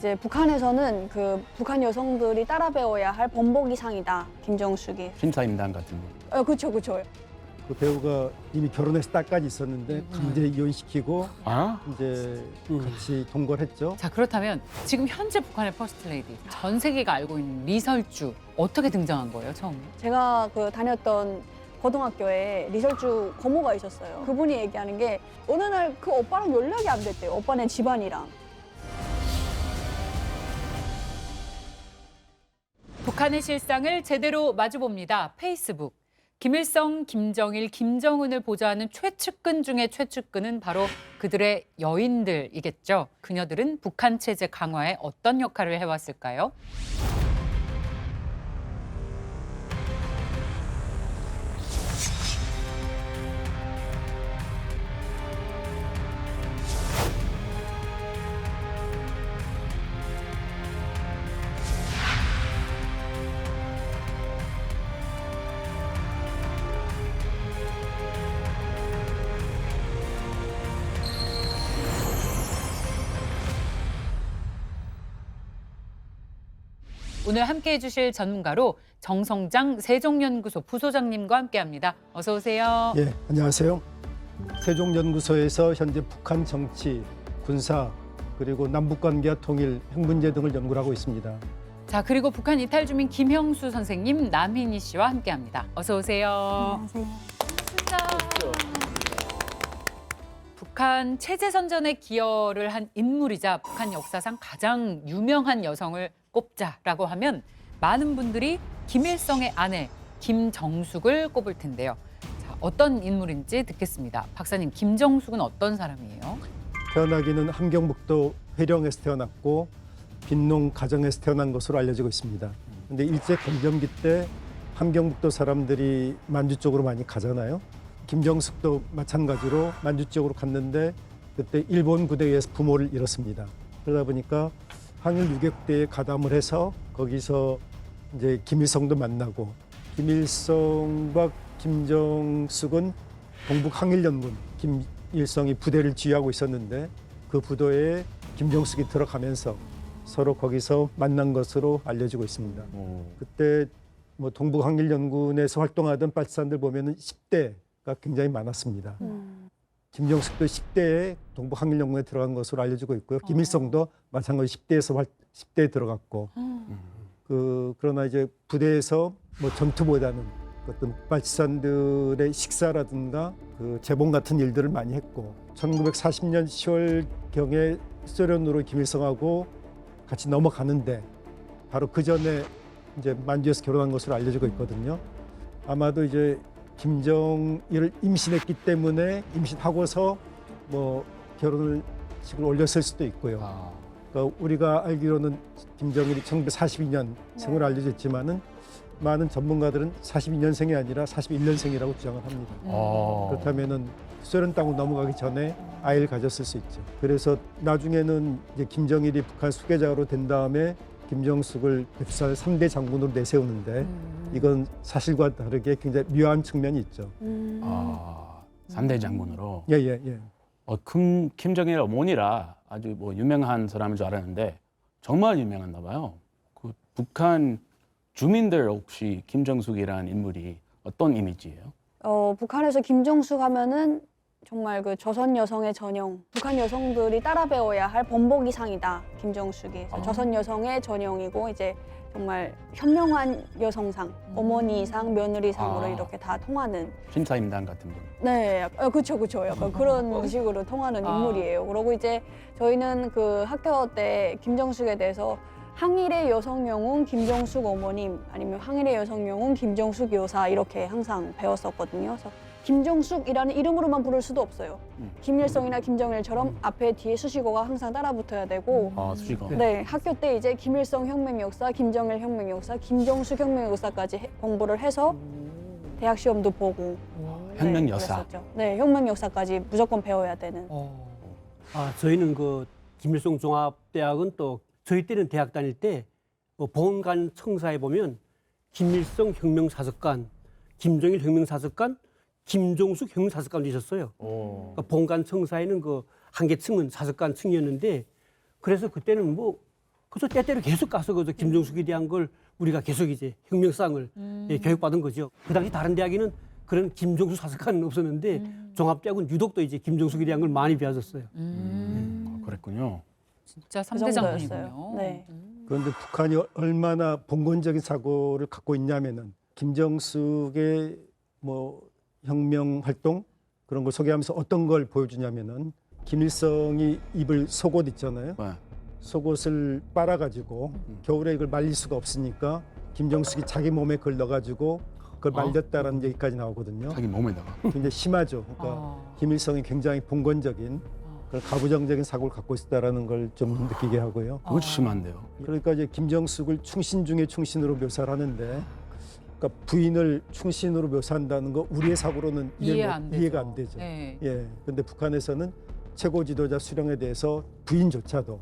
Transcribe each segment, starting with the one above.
이제 북한에서는 그 북한 여성들이 따라 배워야 할 범벅이상이다, 김정숙이. 신사임당 같은 거. 그렇죠. 그 배우가 이미 결혼해서 딸까지 있었는데 강제 이혼시키고 이제 같이 동거했죠. 자, 그렇다면 지금 현재 북한의 퍼스트 레이디, 전 세계가 알고 있는 리설주 어떻게 등장한 거예요, 처음? 제가 그 다녔던 고등학교에 리설주 고모가 있었어요. 그분이 얘기하는 게 어느 날 그 오빠랑 연락이 안 됐대요. 오빠네 집안이랑. 북한의 실상을 제대로 마주봅니다. 페이스북. 김일성, 김정일, 김정은을 보좌하는 최측근 중의 최측근은 바로 그들의 여인들이겠죠. 그녀들은 북한 체제 강화에 어떤 역할을 해왔을까요? 오늘 함께해 주실 전문가로 정성장 세종연구소 부소장님과 함께합니다. 어서 오세요. 예, 안녕하세요. 세종연구소에서 현재 북한 정치, 군사, 그리고 남북관계와 통일, 핵 문제 등을 연구를 하고 있습니다. 자, 그리고 북한 이탈 주민 김형수 선생님, 남희니 씨와 함께합니다. 어서 오세요. 안녕하세요. 북한 체제 선전에 기여를 한 인물이자 북한 역사상 가장 유명한 여성을 꼽자라고 하면 많은 분들이 김일성의 아내 김정숙을 꼽을 텐데요. 자, 어떤 인물인지 듣겠습니다. 박사님, 김정숙은 어떤 사람이에요? 태어나기는 함경북도 회령에서 태어났고 빈농 가정에서 태어난 것으로 알려지고 있습니다. 근데 일제 강점기 때 함경북도 사람들이 만주 쪽으로 많이 가잖아요. 김정숙도 마찬가지로 만주 쪽으로 갔는데 그때 일본 부대에 의해서 부모를 잃었습니다. 그러다 보니까 항일 유격대에 가담을 해서 거기서 이제 김일성도 만나고, 김일성과 김정숙은 동북 항일연군, 김일성이 부대를 지휘하고 있었는데 그 부대에 김정숙이 들어가면서 서로 거기서 만난 것으로 알려지고 있습니다. 그때 뭐 동북 항일연군에서 활동하던 빨치산들 보면은 10대가 굉장히 많았습니다. 김정숙도 10대에 동북 항일연군에 들어간 것으로 알려지고 있고요. 김일성도 마찬가지 10대에 들어갔고, 그러나 이제 부대에서 뭐 전투보다는 어떤 빨치산들의 식사라든가 그 재봉 같은 일들을 많이 했고, 1940년 10월 경에 소련으로 김일성하고 같이 넘어가는데 바로 그 전에 이제 만주에서 결혼한 것으로 알려지고 있거든요. 아마도 이제 김정일을 임신했기 때문에 임신하고서 뭐 결혼을 식을 올렸을 수도 있고요. 그러니까 우리가 알기로는 김정일이 1942년 생으로 알려져 있지만은 많은 전문가들은 42년생이 아니라 41년생이라고 주장을 합니다. 그렇다면은 소련 땅으로 넘어가기 전에 아이를 가졌을 수 있죠. 그래서 나중에는 이제 김정일이 북한 수계자로 된 다음에 김정숙을 백두산 3대 장군으로 내세우는데 이건 사실과 다르게 굉장히 묘한 측면이 있죠. 3대 장군으로. 예. 김정일 어머니라 아주 뭐 유명한 사람인 줄 알았는데 정말 유명한가 봐요. 그 북한 주민들 혹시 김정숙이라는 인물이 어떤 이미지예요? 북한에서 김정숙 하면은 정말 그 조선 여성의 전형, 북한 여성들이 따라 배워야 할 범벅이상이다, 김정숙이. 그래서 조선 여성의 전형이고 이제 정말 현명한 여성상, 어머니상, 며느리상으로 이렇게 다 통하는. 신사임당 같은 거. 네, 그렇죠. 약간 그런 식으로 통하는 인물이에요. 그리고 이제 저희는 그 학교 때 김정숙에 대해서 항일의 여성 영웅 김정숙 어머님, 아니면 항일의 여성 영웅 김정숙 여사 이렇게 항상 배웠었거든요. 그래서 김정숙이라는 이름으로만 부를 수도 없어요. 김일성이나 김정일처럼 앞에 뒤에 수식어가 항상 따라붙어야 되고. 수식어. 네, 학교 때 이제 김일성 혁명 역사, 김정일 혁명 역사, 김정숙 혁명 역사까지 공부를 해서 대학 시험도 보고. 혁명 역사. 네, 혁명 역사까지 무조건 배워야 되는. 저희는 그 김일성 종합대학은 또 저희 때는 대학 다닐 때 본관 청사에 보면 김일성 혁명사석관, 김정일 혁명사석관, 김정숙 혁명사석관도 있었어요. 그러니까 본관 청사에는 그 한 개 층은 사석관 층이었는데, 그래서 그때는 뭐 그래서 때때로 계속 가서 그 김정숙에 대한 걸 우리가 계속 이제 혁명상을 교육받은 거죠. 그 당시 다른 대학에는 그런 김정숙 사석관은 없었는데 종합대학은 유독 또 이제 김정숙에 대한 걸 많이 배웠었어요. 그랬군요. 진짜 그 3대 정도였어요. 장군이군요. 네. 그런데 북한이 얼마나 봉건적인 사고를 갖고 있냐면은 김정숙의 뭐 혁명 활동 그런 걸 소개하면서 어떤 걸 보여주냐면은 김일성이 입을 속옷 있잖아요. 네. 속옷을 빨아가지고 겨울에 이걸 말릴 수가 없으니까 김정숙이 자기 몸에 그걸 넣어가지고 그걸 말렸다라는 얘기까지 나오거든요. 자기 몸에다가. 굉장히 심하죠. 그러니까 김일성이 굉장히 봉건적인 그런 가부장적인 사고를 갖고 있었다라는 걸 좀 느끼게 하고요. 그거 심한데요. 그러니까 이제 김정숙을 충신 중에 충신으로 묘사를 하는데, 그러니까 부인을 충신으로 묘사한다는 거 우리의 사고로는 이해가 안 되죠. 네. 예. 근데 북한에서는 최고 지도자 수령에 대해서 부인조차도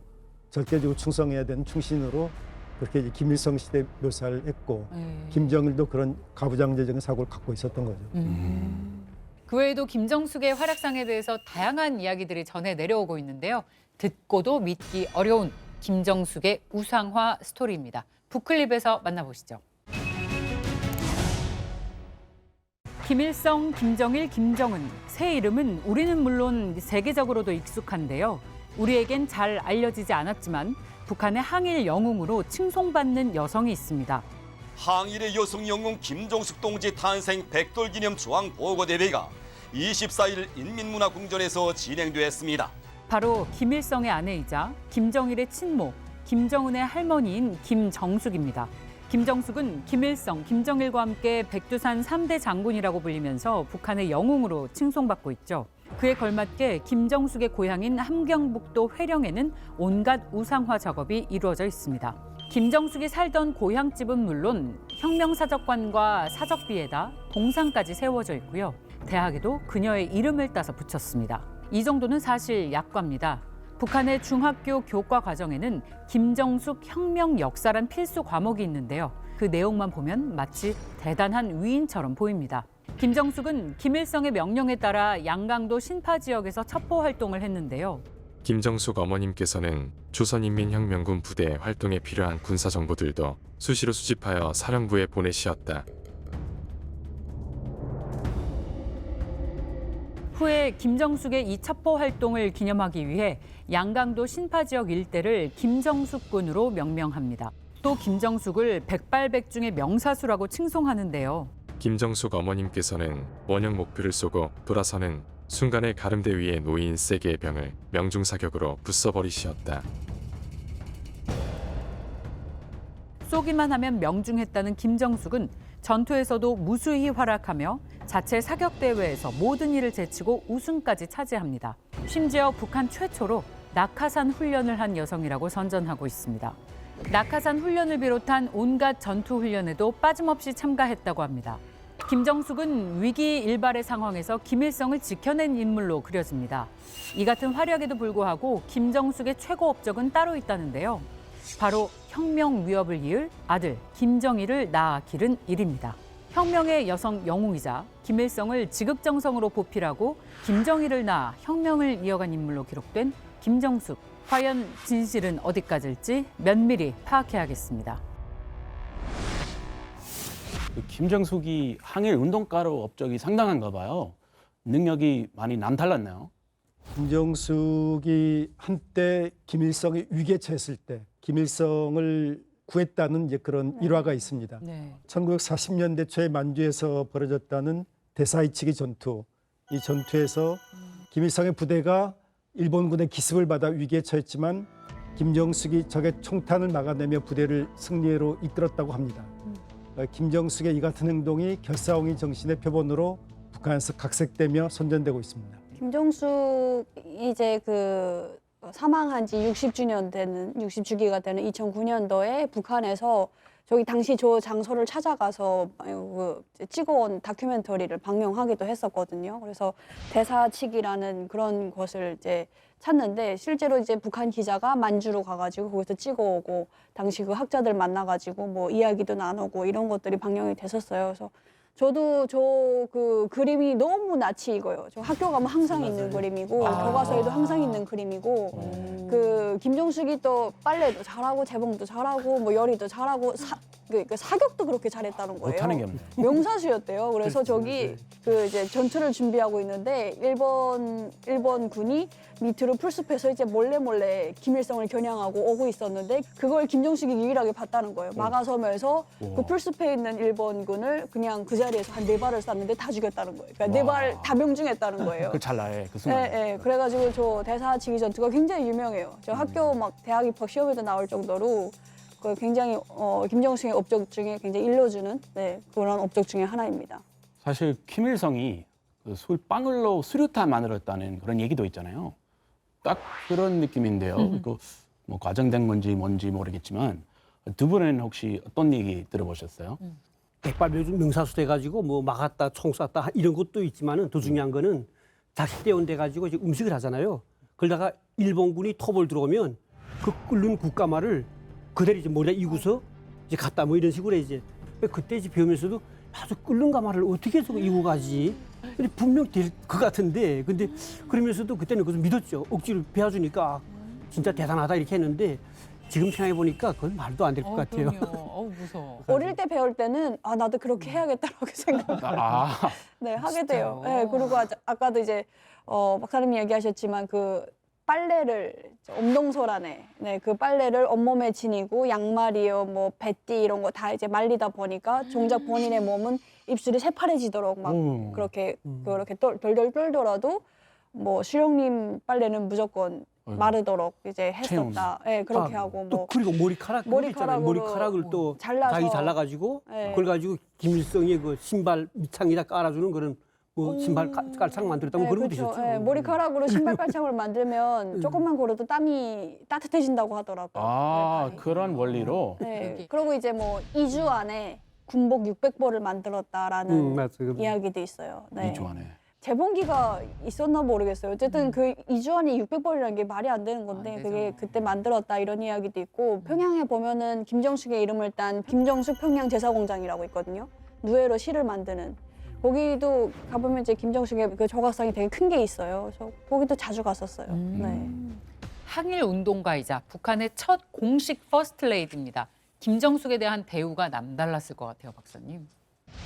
절대적으로 충성해야 되는 충신으로 그렇게 이제 김일성 시대 묘사를 했고, 네. 김정일도 그런 가부장제적인 사고를 갖고 있었던 거죠. 그 외에도 김정숙의 활약상에 대해서 다양한 이야기들이 전해 내려오고 있는데요. 듣고도 믿기 어려운 김정숙의 우상화 스토리입니다. 북클립에서 만나보시죠. 김일성, 김정일, 김정은 새 이름은 우리는 물론 세계적으로도 익숙한데요. 우리에겐 잘 알려지지 않았지만 북한의 항일 영웅으로 칭송받는 여성이 있습니다. 항일의 여성 영웅 김정숙 동지 탄생 백돌기념 주황 보고대회가 24일 인민문화궁전에서 진행됐습니다. 바로 김일성의 아내이자 김정일의 친모, 김정은의 할머니인 김정숙입니다. 김정숙은 김일성, 김정일과 함께 백두산 3대 장군이라고 불리면서 북한의 영웅으로 칭송받고 있죠. 그에 걸맞게 김정숙의 고향인 함경북도 회령에는 온갖 우상화 작업이 이루어져 있습니다. 김정숙이 살던 고향집은 물론 혁명사적관과 사적비에다 동상까지 세워져 있고요. 대학에도 그녀의 이름을 따서 붙였습니다. 이 정도는 사실 약과입니다. 북한의 중학교 교과 과정에는 김정숙 혁명 역사란 필수 과목이 있는데요. 그 내용만 보면 마치 대단한 위인처럼 보입니다. 김정숙은 김일성의 명령에 따라 양강도 신파 지역에서 첩보 활동을 했는데요. 김정숙 어머님께서는 조선인민혁명군 부대 활동에 필요한 군사 정보들도 수시로 수집하여 사령부에 보내시었다. 후에 김정숙의 이 첩보 활동을 기념하기 위해 양강도 신파 지역 일대를 김정숙군으로 명명합니다. 또 김정숙을 백발백중의 명사수라고 칭송하는데요. 김정숙 어머님께서는 원형 목표를 쏘고 돌아서는 순간에 가름대 위에 놓인 세 개의 병을 명중사격으로 부숴버리시었다. 쏘기만 하면 명중했다는 김정숙은 전투에서도 무수히 활약하며 자체 사격 대회에서 모든 일을 제치고 우승까지 차지합니다. 심지어 북한 최초로 낙하산 훈련을 한 여성이라고 선전하고 있습니다. 낙하산 훈련을 비롯한 온갖 전투 훈련에도 빠짐없이 참가했다고 합니다. 김정숙은 위기일발의 상황에서 김일성을 지켜낸 인물로 그려집니다. 이 같은 활약에도 불구하고 김정숙의 최고 업적은 따로 있다는데요. 바로 혁명 위협을 이을 아들 김정일을 낳아 기른 일입니다. 혁명의 여성 영웅이자 김일성을 지극정성으로 보필하고 김정일을 낳아 혁명을 이어간 인물로 기록된 김정숙. 과연 진실은 어디까지일지 면밀히 파악해야겠습니다. 김정숙이 항일 운동가로 업적이 상당한가 봐요. 능력이 많이 남달랐네요. 김정숙이 한때 김일성이 위기에 처했을 때 김일성을 구했다는 이제 그런 일화가 있습니다. 네. 1940년대 초에 만주에서 벌어졌다는 대사이치기 전투. 이 전투에서 김일성의 부대가 일본군의 기습을 받아 위기에 처했지만 김정숙이 적의 총탄을 막아내며 부대를 승리로 이끌었다고 합니다. 김정숙의 이 같은 행동이 결사옹이 정신의 표본으로 북한에서 각색되며 선전되고 있습니다. 김정숙 이제 그 사망한 지 60주기가 되는 2009년도에 북한에서 저기 당시 저 장소를 찾아가서 그 찍어온 다큐멘터리를 방영하기도 했었거든요. 그래서 대사치기라는 그런 것을 이제 찾는데 실제로 이제 북한 기자가 만주로 가가지고 거기서 찍어오고 당시 그 학자들 만나가지고 뭐 이야기도 나누고 이런 것들이 방영이 됐었어요. 그래서 저도 저 그 그림이 너무 낯이 익어요. 저 학교 가면 항상 있는 그림이고 교과서에도 항상 있는 그림이고 그 김정숙이 또 빨래도 잘하고 재봉도 잘하고 뭐 요리도 잘하고 그 사격도 그렇게 잘했다는 거예요. 못하는 게 없네. 명사수였대요. 그래서 저기 그 이제 전투를 준비하고 있는데 일본 군이 밑으로 풀숲에서 이제 몰래 김일성을 겨냥하고 오고 있었는데 그걸 김정숙이 유일하게 봤다는 거예요. 막아서면서 그 풀숲에 있는 일본군을 그냥 그 자리에서 한 4발을 쐈는데 다 죽였다는 거예요. 그러니까 4발 다 명중했다는 거예요. 그 찰나에 그 순간. 예. 그래가지고 저 대사지기 전투가 굉장히 유명해요. 저 학교 막 대학 입학 시험에도 나올 정도로 그 굉장히 김정숙의 업적 중에 굉장히 일러주는 그런 업적 중에 하나입니다. 사실 김일성이 그 빵을로 수류탄 만들었다는 그런 얘기도 있잖아요. 딱 그런 느낌인데요. 그뭐 과정된 건지 뭔지 모르겠지만 두 분은 혹시 어떤 얘기 들어보셨어요? 백발명사수 돼가지고 뭐 막았다, 총 쐈다 이런 것도 있지만은 더 중요한 거는 작식대원 돼가지고 이제 음식을 하잖아요. 그러다가 일본군이 토벌 들어오면 그 끓는 국가마를 그대로 이제 머리에 이고서 이제 갔다 뭐 이런 식으로 이제 그때 이제 배우면서도 아주 끓는 가마를 어떻게 해서 이고 가지? 근데 분명 될 것 같은데 근데 그러면서도 그때는 그것을 믿었죠. 억지로 배워주니까 진짜 대단하다 이렇게 했는데 지금 생각해 보니까 그건 말도 안 될 것 같아요. 무서워. 어릴 때 배울 때는 나도 그렇게 해야겠다라고 하게 돼요. 네, 그리고 아까도 이제 박사님이 얘기하셨지만 그 빨래를 엄동설안에 그 빨래를 온몸에 지니고 양말이요, 뭐 배띠 이런 거 다 이제 말리다 보니까 정작 본인의 몸은 입술이 새파래지도록 막 그렇게 덜덜 떨더라도 뭐 수령님 빨래는 무조건 마르도록 이제 했었다. 네, 그렇게 하고 뭐 또 그리고 머리카락을 또 잘라서 자기 잘라가지고 그걸 가지고 김일성의 그 신발 밑창에다 깔아주는 그런 뭐 신발 깔창 만들었다 뭐 그런 것도 있었죠. 네, 머리카락으로 신발 깔창을 만들면 조금만 걸어도 땀이 따뜻해진다고 하더라고요. 그런 원리로. 네. 그리고 이제 뭐 2주 안에 군복 600벌을 만들었다라는 이야기도 있어요. 네. 2주 안에. 재봉기가 있었나 모르겠어요. 어쨌든 그 2주 안에 600벌이라는 게 말이 안 되는 건데 그게 그때 만들었다 이런 이야기도 있고 평양에 보면은 김정숙의 이름을 딴 김정숙 평양 제사공장이라고 있거든요. 누에로 실을 만드는. 거기도 가보면 이제 김정숙의 그 조각상이 되게 큰 게 있어요. 그래서 거기도 자주 갔었어요. 네. 항일 운동가이자 북한의 첫 공식 퍼스트 레이디입니다. 김정숙에 대한 대우가 남달랐을 것 같아요, 박사님.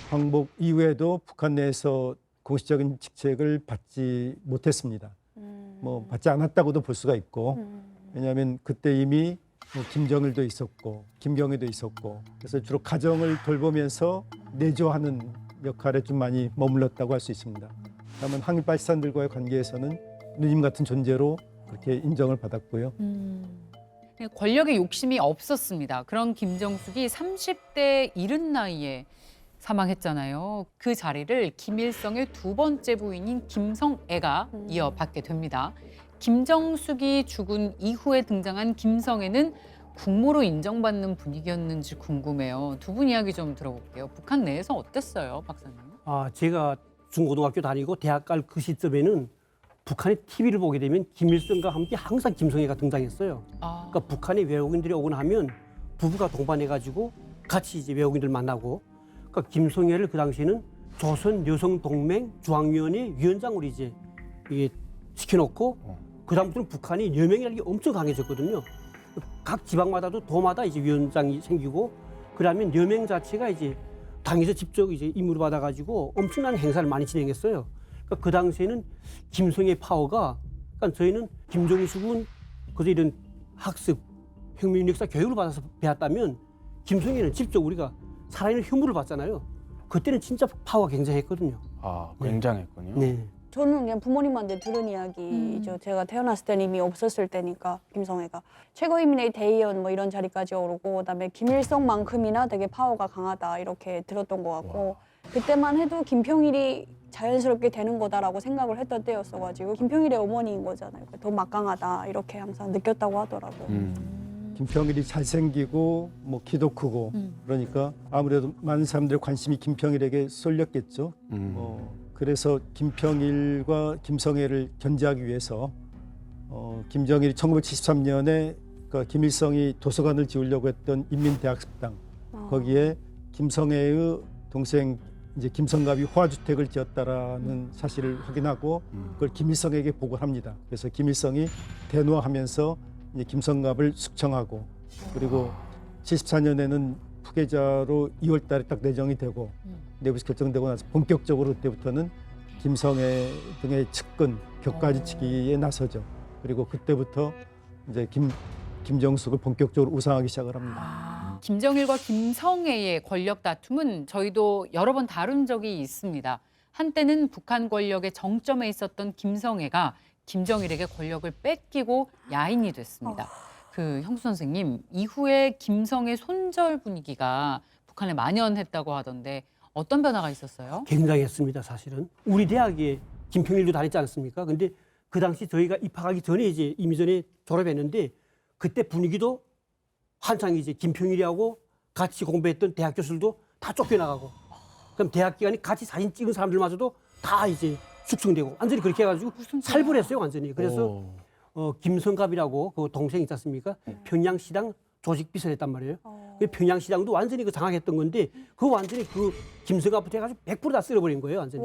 광복 이후에도 북한 내에서 공식적인 직책을 받지 못했습니다. 뭐 받지 않았다고도 볼 수가 있고 왜냐하면 그때 이미 뭐 김정일도 있었고 김경희도 있었고 그래서 주로 가정을 돌보면서 내조하는 역할에 좀 많이 머물렀다고 할 수 있습니다. 다만 항일 파시스탄들과의 관계에서는 누님 같은 존재로 그렇게 인정을 받았고요. 권력의 욕심이 없었습니다. 그런 김정숙이 30대 이른 나이에 사망했잖아요. 그 자리를 김일성의 두 번째 부인인 김성애가 이어받게 됩니다. 김정숙이 죽은 이후에 등장한 김성애는 국모로 인정받는 분위기였는지 궁금해요. 두 분 이야기 좀 들어볼게요. 북한 내에서 어땠어요, 박사님? 제가 중고등학교 다니고 대학 갈 그 시점에는 북한의 TV를 보게 되면 김일성과 함께 항상 김성애가 등장했어요. 그러니까 북한의 외국인들이 오거나 하면 부부가 동반해가지고 같이 이제 외국인들 만나고 그러니까 김성애를 그 당시에는 조선 여성 동맹 중앙위원회 위원장으로 이제 이게 시켜놓고 그 다음부터는 북한이 여명이라는 게 엄청 강해졌거든요. 각 지방마다도 도마다 이제 위원장이 생기고 그러면 여명 자체가 이제 당에서 직접 이제 임무를 받아가지고 엄청난 행사를 많이 진행했어요. 그러니까 그 당시에는 김성애 파워가 그러니까 저희는 김정숙은 그저 이런 학습, 혁명 역사 교육을 받아서 배웠다면 김성애는 직접 우리가 살아있는 흉물을 봤잖아요. 그때는 진짜 파워가 굉장했거든요. 굉장했군요. 네. 저는 그냥 부모님한테 들은 이야기죠. 제가 태어났을 때는 이미 없었을 때니까 김성애가 최고인민의 대의원 뭐 이런 자리까지 오르고 그다음에 김일성만큼이나 되게 파워가 강하다 이렇게 들었던 것 같고 그때만 해도 김평일이 자연스럽게 되는 거다라고 생각을 했던 때였어가지고 김평일의 어머니인 거잖아요. 더 막강하다 이렇게 항상 느꼈다고 하더라고요. 김평일이 잘생기고 뭐 키도 크고 그러니까 아무래도 많은 사람들의 관심이 김평일에게 쏠렸겠죠. 그래서 김평일과 김성애를 견제하기 위해서 김정일이 1973년에 그러니까 김일성이 도서관을 지으려고 했던 인민대학습당 거기에 김성애의 동생 이제 김성갑이 호화주택을 지었다라는 사실을 확인하고 그걸 김일성에게 보고를 합니다. 그래서 김일성이 대노하면서 이제 김성갑을 숙청하고 그리고 74년에는 후계자로 2월달에 딱 내정이 되고 내부에서 결정되고 나서 본격적으로 그때부터는 김성애 등의 측근 격가지치기에 나서죠. 그리고 그때부터 이제 김정숙을 본격적으로 우상하기 시작을 합니다. 김정일과 김성애의 권력 다툼은 저희도 여러 번 다룬 적이 있습니다. 한때는 북한 권력의 정점에 있었던 김성애가 김정일에게 권력을 뺏기고 야인이 됐습니다. 그 형수 선생님, 이후에 김성애 손절 분위기가 북한에 만연했다고 하던데 어떤 변화가 있었어요? 굉장했습니다, 사실은. 우리 대학에 김평일도 다녔지 않습니까? 근데 그 당시 저희가 입학하기 전에 이제 이미 전에 졸업했는데 그때 분위기도 한창 이제 김평일이하고 같이 공부했던 대학 교수들도 다 쫓겨나가고 그럼 대학 기간에 같이 사진 찍은 사람들마저도 다 이제 숙청되고 완전히 그렇게 해가지고 살벌했어요, 완전히. 그래서 김성갑이라고 그 동생 있지 않습니까? 평양시당 조직비서를 했단 말이에요. 그 평양시당도 완전히 그 장악했던 건데 그 완전히 그 김성갑부터 해가지고 100% 다 쓸어버린 거예요, 완전히.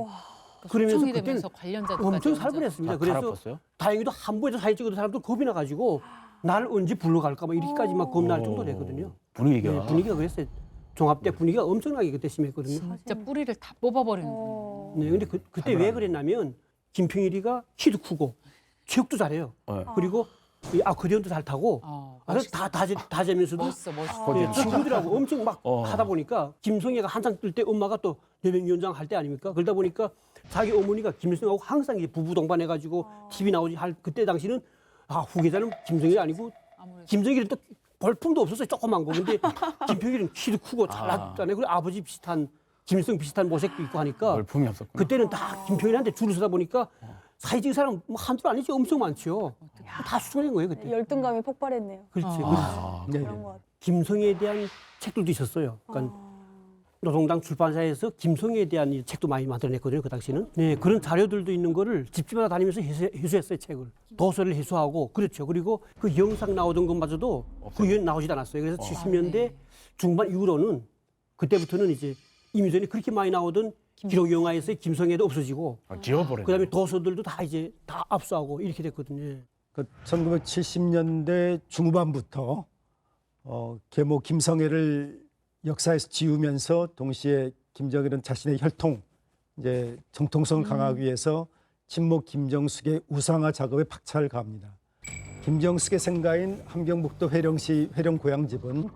그러면서 숙청이 그때는 되면서 관련자들까지 엄청 완전. 살벌했습니다. 그래서 갈아엎었어요? 다행히도 한부에서 사진 찍었던 사람도 겁이 나가지고 날 언제 불러갈까 막 이렇게까지 막 겁날 정도로 했거든요. 분위기가. 네, 분위기가 그랬어요. 종합대 분위기가 엄청나게 그때 심했거든요. 진짜 뿌리를 다 뽑아버리는. 네, 근데 그때 왜 그랬냐면 김평일이가 키도 크고 체육도 잘해요. 그리고 이 아코디언도 잘 타고 다재면서도 멋있어. 네, 친구들하고 엄청 막 하다 보니까 김성애가 한창 뜰 때 엄마가 또 여명위원장 할 때 아닙니까? 그러다 보니까 자기 어머니가 김일성하고 항상 이제 부부 동반해가지고 TV 나오지 할 그때 당시는 후계자는 김정일이 아니고 김정일은 또 볼품도 없었어요. 조그만 거. 근데 김평일은 키도 크고 잘났잖아요. 그리고 아버지 비슷한 김일성 비슷한 모색도 있고 하니까 얼품이 없었구나. 그때는 다 김평일한테 줄을 서다 보니까 사진 찍은 사람 뭐 한둘 아니지 엄청 많죠. 다 수정된 거예요 그때. 열등감이 폭발했네요. 그렇지. 네. 그런 것 같아요. 김성애에 대한 책들도 있었어요. 그러니까 노동당 출판사에서 김성애에 대한 이 책도 많이 만들어냈거든요. 그 당시는. 네, 그런 자료들도 있는 거를 집집마다 다니면서 해수했어요. 책을. 도서를 해수하고 그렇죠. 그리고 그 영상 나오던 것마저도 그 이후에 나오지도 않았어요. 그래서 70년대 중반 이후로는 그때부터는 이제 이미 전에 그렇게 많이 나오던 기록 영화에서 김성애도 없어지고 지워버렸네. 그다음에 도서들도 다 이제 다 압수하고 이렇게 됐거든요. 그 1970년대 중후반부터 계모 김성애를 역사에서 지우면서 동시에 김정일은 자신의 혈통, 이제 정통성을 강화하기 위해서 친모 김정숙의 우상화 작업에 박차를 가합니다. 김정숙의 생가인 함경북도 회령시 회령 고향집은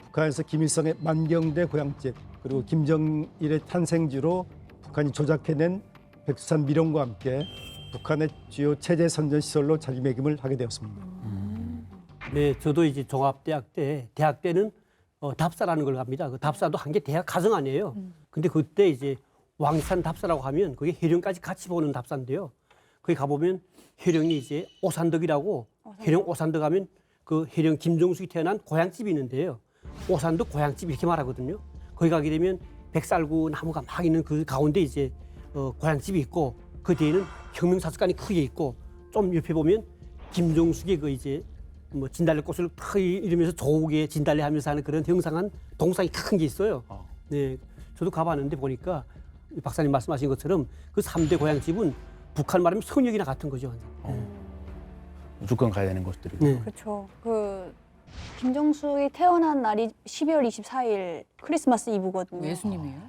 북한에서 김일성의 만경대 고향집 그리고 김정일의 탄생지로 북한이 조작해낸 백두산 미령과 함께 북한의 주요 체제 선전 시설로 자리매김을 하게 되었습니다. 네, 저도 이제 종합대학 때 대학 때는 답사라는 걸 합니다. 그 답사도 한 게 대학 가정 아니에요. 근데 그때 이제 왕산 답사라고 하면 그게 해령까지 같이 보는 답사인데요. 거기 가보면 해령이 이제 오산덕이라고 해령 오산덕 하면 그 해령 김정숙이 태어난 고향집이 있는데요. 오산덕 고향집 이렇게 말하거든요. 거기 가게 되면 백살구 나무가 막 있는 그 가운데 이제 고향집이 있고 그 뒤에는 혁명사슬관이 크게 있고 좀 옆에 보면 김정숙의 그 이제 뭐 진달래꽃을 팍 이러면서 조우게 진달래 하면서 하는 그런 형상한 동상이 큰 게 있어요. 네, 저도 가봤는데 보니까 박사님 말씀하신 것처럼 그 3대 고향집은 북한 말하면 성역이나 같은 거죠. 완전. 무조건 가야 되는 곳들이. 네. 그렇죠. 김정숙이 태어난 날이 12월 24일 크리스마스 이브거든요. 예수님이에요?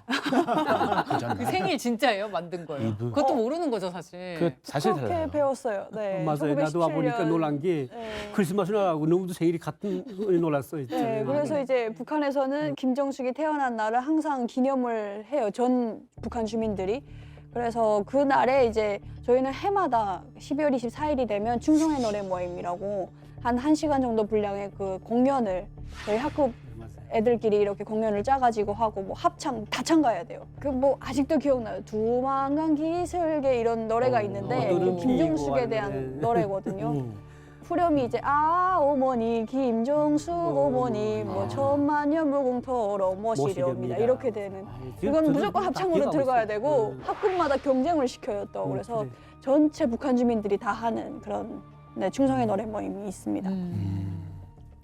그잖아요. 그 생일 진짜예요? 만든 거예요? 이브. 그것도 모르는 거죠, 사실. 그 사실 그렇게 달라요. 배웠어요. 네. 맞아요. 나도 와 보니까 1917년. 놀란 게 네. 크리스마스하고 너무도 생일이 같은 놀랐어요. 진짜. 네, 그래서 이제 북한에서는 김정숙이 태어난 날을 항상 기념을 해요. 전 북한 주민들이. 그래서 그 날에 이제 저희는 해마다 12월 24일이 되면 충성의 노래 모임이라고 한 1시간 정도 분량의 그 공연을 저희 학급 애들끼리 이렇게 공연을 짜가지고 하고 뭐 합창 다 참가해야 돼요. 그 뭐 아직도 기억나요. 두만강 기슭에 이런 노래가 있는데 너른 김정숙에 피고 대한 하는. 노래거든요. 후렴이 이제 어머니 김정숙 어머니 뭐 천만년 무궁토로 모시렵니다 이렇게 되는. 이건 무조건 합창으로 들어가야 되고 학급마다 경쟁을 시켜요 또. 그래서 그래. 전체 북한 주민들이 다 하는 그런 충성의 노래 모임이 있습니다.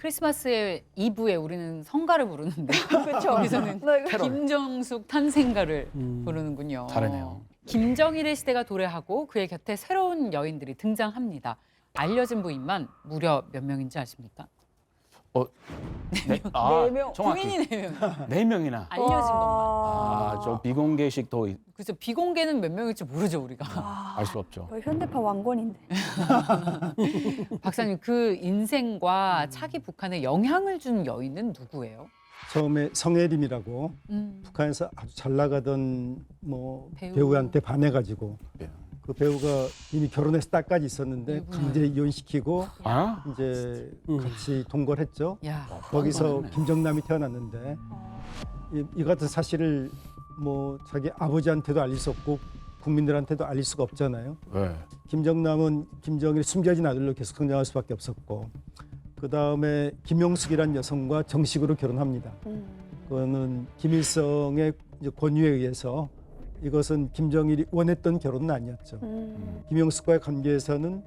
크리스마스의 이브에 우리는 성가를 부르는데 그렇죠. 여기서는 김정숙 탄생가를 부르는군요. 다르네요. 김정일의 시대가 도래하고 그의 곁에 새로운 여인들이 등장합니다. 알려진 부인만 무려 몇 명인지 아십니까? 네, 네 명. 정확히 부인이 4명. 4명이나. 알려진 것만. 아, 저 비공개식도 그래서 비공개는 몇 명일지 모르죠 우리가. 알 수 없죠. 거의 현대파 왕건인데. 박사님 그 인생과 차기 북한에 영향을 준 여인은 누구예요? 처음에 성혜림이라고 음. 북한에서 아주 잘 나가던 뭐 배우. 배우한테 반해가지고 네. 그 배우가 이미 결혼해서 딸까지 있었는데 이분을. 강제 이혼시키고 아? 이제 같이 동거했죠. 야. 거기서 뻔뻔하네. 김정남이 태어났는데 이 같은 사실을 뭐 자기 아버지한테도 알릴 수 없고 국민들한테도 알릴 수가 없잖아요. 네. 김정남은 김정일이 숨겨진 아들로 계속 성장할 수밖에 없었고 그 다음에 김용숙이라는 여성과 정식으로 결혼합니다. 그거는 김일성의 이제 권유에 의해서 이것은 김정일이 원했던 결혼은 아니었죠. 김용숙과의 관계에서는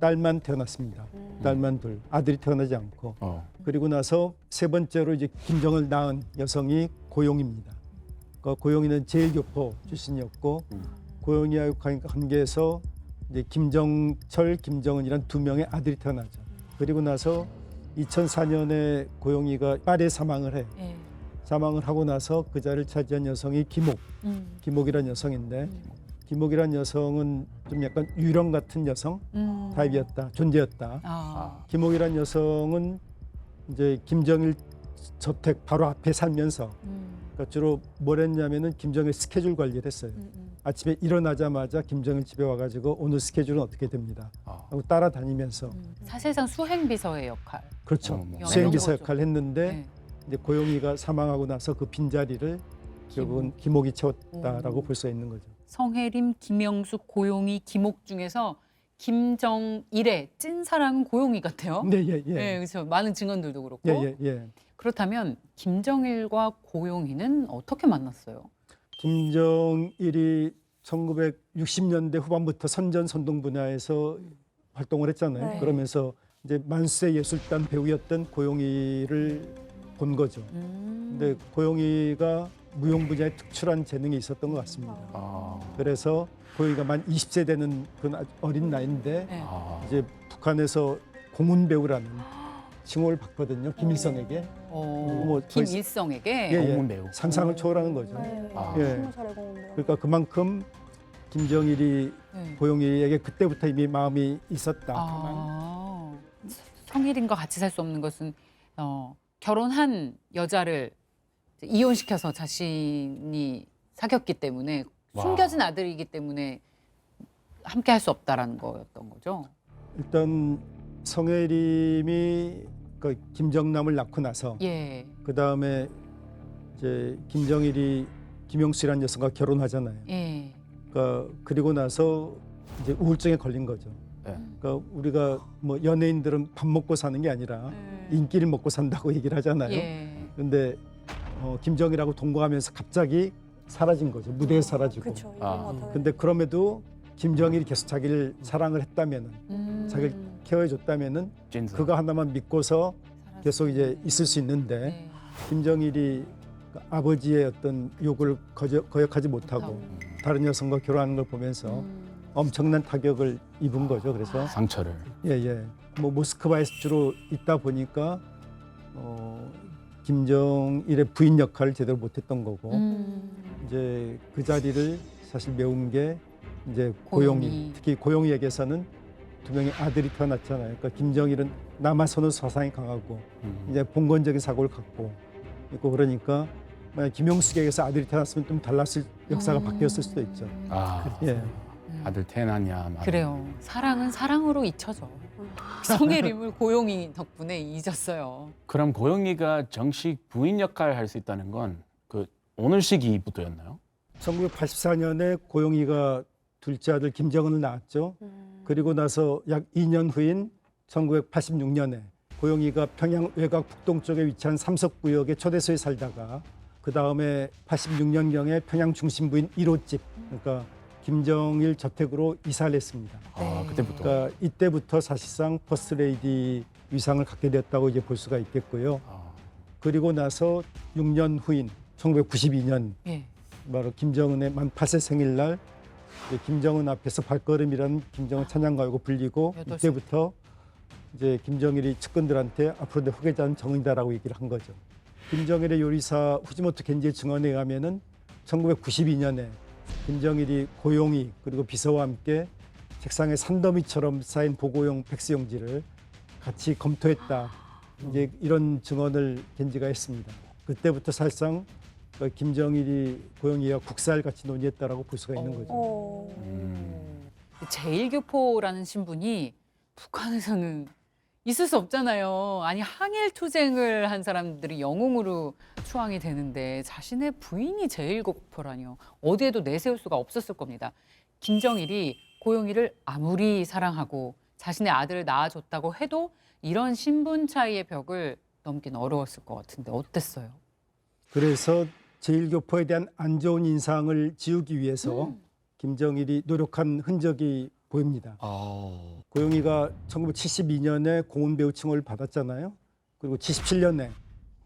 딸만 태어났습니다. 딸만 둘, 아들이 태어나지 않고. 그리고 나서 세 번째로 이제 김정을 낳은 여성이 고용입니다. 그 고용이는 제일교포 출신이었고 고용이와의 관계에서 이제 김정철, 김정은이란 2명의 아들이 태어나죠. 그리고 나서 2004년에 고용이가 빨에 사망을 해요. 예. 사망을 하고 나서 그 자리를 차지한 여성이 김옥이라는 여성인데 김옥이라는 여성은 좀 약간 유령 같은 여성 타입이었다, 존재였다. 아. 김옥이라는 여성은 이제 김정일 저택 바로 앞에 살면서 그러니까 주로 뭘 했냐면은 김정일 스케줄 관리를 했어요. 아침에 일어나자마자 김정일 집에 와가지고 오늘 스케줄은 어떻게 됩니다 하고 따라다니면서 사실상 수행비서의 역할. 그렇죠. 뭐 수행기사 영어죠. 역할을 했는데 네. 이제 고용이가 사망하고 나서 그 빈자리를 결국은 김옥이 채웠다라고 볼 수 있는 거죠. 성혜림, 김영숙, 고용이, 김옥 중에서 김정일의 찐사랑은 고용이 같아요. 네, 예, 예. 네, 그렇죠. 많은 증언들도 그렇고. 예, 예, 예. 그렇다면 김정일과 고용이는 어떻게 만났어요? 김정일이 1960년대 후반부터 선전 선동 분야에서 활동을 했잖아요. 네. 그러면서 이제 만세 예술단 배우였던 고용이를 본 거죠. 근데 고용이가 무용 분야에 특출한 재능이 있었던 것 같습니다. 그래서 고용이가 만 20세 되는 그런 아주 어린 나이인데 네. 이제 북한에서 공훈 배우라는 칭호를 받거든요. 김일성에게. 뭐 김일성에게. 예, 예. 공문 배우. 상상을 초월하는 거죠. 네. 아. 예. 20살에 공부를. 그러니까 그만큼 김정일이 네. 고용이에게 그때부터 이미 마음이 있었다. 아, 성일인과 같이 살 수 없는 것은 결혼한 여자를 이혼시켜서 자신이 사귀었기 때문에 와. 숨겨진 아들이기 때문에 함께 할 수 없다라는 거였던 거죠. 일단 성혜림이 그 김정남을 낳고 나서 예, 그 다음에 이제 김정일이 김용수라는 여성과 결혼하잖아요. 예. 그리고 나서 이제 우울증에 걸린 거죠. 네. 그러니까 우리가 뭐 연예인들은 밥 먹고 사는 게 아니라 인기를 먹고 산다고 얘기를 하잖아요. 예. 근데 김정일하고 동거하면서 갑자기 사라진 거죠. 무대에 사라지고. 그렇죠. 아. 근데 그럼에도 김정일이 계속 자기를 사랑을 했다면은 자기를 케어해줬다면은 진짜. 그거 하나만 믿고서 계속 이제 있을 수 있는데 네. 김정일이 그 아버지의 어떤 요구를 거역하지 못하고 다른 여성과 결혼하는 걸 보면서 엄청난 타격을 입은 거죠. 그래서 상처를. 예예. 뭐 모스크바에서 주로 있다 보니까 김정일의 부인 역할을 제대로 못했던 거고 이제 그 자리를 사실 메운 게 이제 고용이. 고용이 특히 고용이에게서는 2명의 아들이 태어났잖아요. 그러니까 김정일은 남아선호 사상이 강하고 이제 봉건적인 사고를 갖고 있고 그러니까 만약 김용숙에게서 아들이 태어났으면 좀 달랐을 역사가 바뀌었을 수도 있죠. 아, 예. 아들 태어났냐. 말. 그래요. 사랑은 사랑으로 잊혀져. 성혜림을 고용이 덕분에 잊었어요. 그럼 고영이가 정식 부인 역할을 할 수 있다는 건 그 오늘 시기부터였나요? 1984년에 고용이가 둘째 아들 김정은을 낳았죠. 그리고 나서 약 2년 후인 1986년에 고용이가 평양 외곽 북동쪽에 위치한 삼석구역의 초대소에 살다가 그 다음에 86년경에 평양 중심부인 1호집 그러니까 김정일 저택으로 이사를 했습니다. 아, 그때부터. 그러니까 이때부터 사실상 퍼스트레이디 위상을 갖게 됐다고 이제 볼 수가 있겠고요. 아, 그리고 나서 6년 후인 1992년 예. 바로 김정은의 만 8세 생일날 이제 김정은 앞에서 발걸음이라는 김정은 찬양가요가 불리고 여덟 살 이때부터 이제 김정일이 측근들한테 앞으로 내 후계자는 정의다라고 얘기를 한 거죠. 김정일의 요리사 후지모토 겐지의 증언에 의하면은 1992년에 김정일이 고용이 그리고 비서와 함께 책상에 산더미처럼 쌓인 보고용 팩스용지를 같이 검토했다. 이제 이런 증언을 겐지가 했습니다. 그때부터 사실상 김정일이 고용이와 국사를 같이 논의했다라고 볼 수가 있는 거죠. 제1교포라는 신분이 북한에서는 있을 수 없잖아요. 아니 항일 투쟁을 한 사람들이 영웅으로 추앙이 되는데 자신의 부인이 제1교포라니요. 어디에도 내세울 수가 없었을 겁니다. 김정일이 고용이를 아무리 사랑하고 자신의 아들을 낳아줬다고 해도 이런 신분 차이의 벽을 넘긴 어려웠을 것 같은데 어땠어요? 그래서 제1교포에 대한 안 좋은 인상을 지우기 위해서 김정일이 노력한 흔적이 보입니다. 고용이가 1972년에 공훈배우 칭호를 받았잖아요. 그리고 77년에